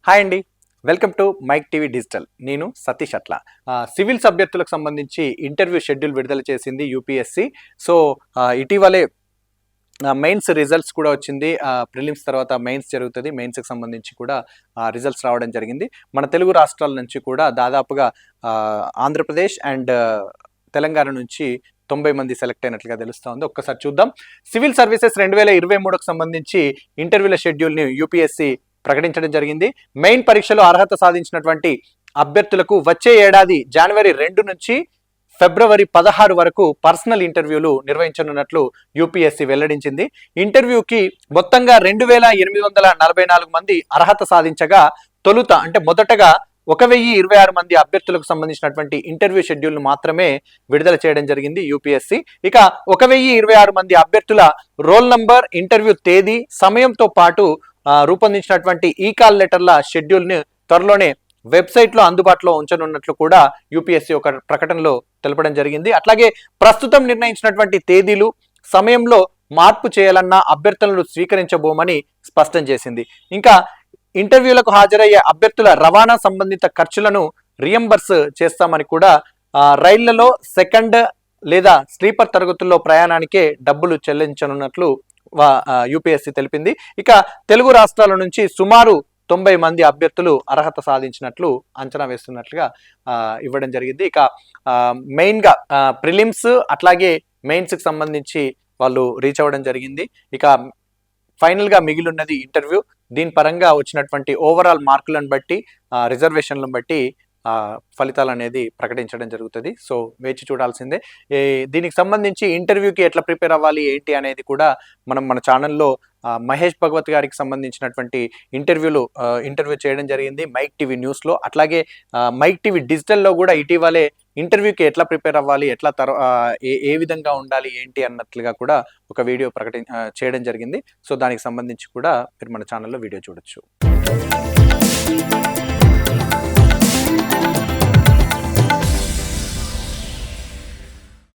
Hi అండి. Welcome to Mic TV digital. నేను సతీష్ అట్ల. సివిల్స్ అభ్యర్థులకు సంబంధించి ఇంటర్వ్యూ షెడ్యూల్ విడుదల చేసింది యూపీఎస్సీ. సో, ఇటీవలే మెయిన్స్ రిజల్ట్స్ కూడా వచ్చింది. ప్రిలిమ్స్ తర్వాత మెయిన్స్ జరుగుతుంది. మెయిన్స్కి సంబంధించి కూడా రిజల్ట్స్ రావడం జరిగింది. మన తెలుగు రాష్ట్రాల నుంచి కూడా దాదాపుగా ఆంధ్రప్రదేశ్ అండ్ తెలంగాణ నుంచి 90 మంది సెలెక్ట్ అయినట్లుగా తెలుస్తూ ఉంది. ఒక్కసారి చూద్దాం. సివిల్ సర్వీసెస్ 2023కు సంబంధించి ఇంటర్వ్యూల షెడ్యూల్ని యూపీఎస్సీ ప్రకటించడం జరిగింది. మెయిన్ పరీక్షలో అర్హత సాధించినటువంటి అభ్యర్థులకు వచ్చే ఏడాది జనవరి 2 నుంచి ఫిబ్రవరి 16 వరకు పర్సనల్ ఇంటర్వ్యూలు నిర్వహించనున్నట్లు యూపీఎస్సీ వెల్లడించింది. ఇంటర్వ్యూకి మొత్తంగా 2844 మంది అర్హత సాధించగా తొలుత అంటే మొదటగా 1026 మంది అభ్యర్థులకు సంబంధించినటువంటి ఇంటర్వ్యూ షెడ్యూల్ను మాత్రమే విడుదల చేయడం జరిగింది యూపీఎస్సీ. ఇక 1026 మంది అభ్యర్థుల రోల్ నంబర్, ఇంటర్వ్యూ తేదీ, సమయంతో పాటు రూపొందించినటువంటి ఈ కాల్ లెటర్ల షెడ్యూల్ని త్వరలోనే వెబ్సైట్లో అందుబాటులో ఉంచనున్నట్లు కూడా యూపీఎస్సీ ఒక ప్రకటనలో తెలపడం జరిగింది. అట్లాగే ప్రస్తుతం నిర్ణయించినటువంటి తేదీలు, సమయంలో మార్పు చేయాలన్న అభ్యర్థనలు స్వీకరించబోమని స్పష్టం చేసింది. ఇంకా ఇంటర్వ్యూలకు హాజరయ్యే అభ్యర్థుల రవాణా సంబంధిత ఖర్చులను రియంబర్స్ చేస్తామని కూడా, రైళ్లలో సెకండ్ లేదా స్లీపర్ తరగతుల్లో ప్రయాణానికే డబ్బులు చెల్లించనున్నట్లు యూపీఎస్సీ తెలిపింది. ఇక తెలుగు రాష్ట్రాల నుంచి సుమారు 90 మంది అభ్యర్థులు అర్హత సాధించినట్లు అంచనా వేస్తున్నట్లుగా ఇవ్వడం జరిగింది. ఇక మెయిన్గా ప్రిలిమ్స్ అట్లాగే మెయిన్స్కి సంబంధించి వాళ్ళు రీచ్ అవ్వడం జరిగింది. ఇక ఫైనల్గా మిగిలిన్నది ఇంటర్వ్యూ. దీని పరంగా వచ్చినటువంటి ఓవరాల్ మార్కులను బట్టి, రిజర్వేషన్లను బట్టి ఫలితాలు అనేది ప్రకటించడం జరుగుతుంది. సో వేచి చూడాల్సిందే. దీనికి సంబంధించి ఇంటర్వ్యూకి ఎట్లా ప్రిపేర్ అవ్వాలి ఏంటి అనేది కూడా మనం మన ఛానల్లో మహేష్ భగవత్ గారికి సంబంధించినటువంటి ఇంటర్వ్యూ చేయడం జరిగింది మైక్ టీవీ న్యూస్లో. అట్లాగే మైక్ టీవీ డిజిటల్లో కూడా ఇటీవలే ఇంటర్వ్యూకి ఎట్లా ప్రిపేర్ అవ్వాలి, ఎట్లా ఏ విధంగా ఉండాలి ఏంటి అన్నట్లుగా కూడా ఒక వీడియో చేయడం జరిగింది. సో దానికి సంబంధించి కూడా మీరు మన ఛానల్లో వీడియో చూడొచ్చు.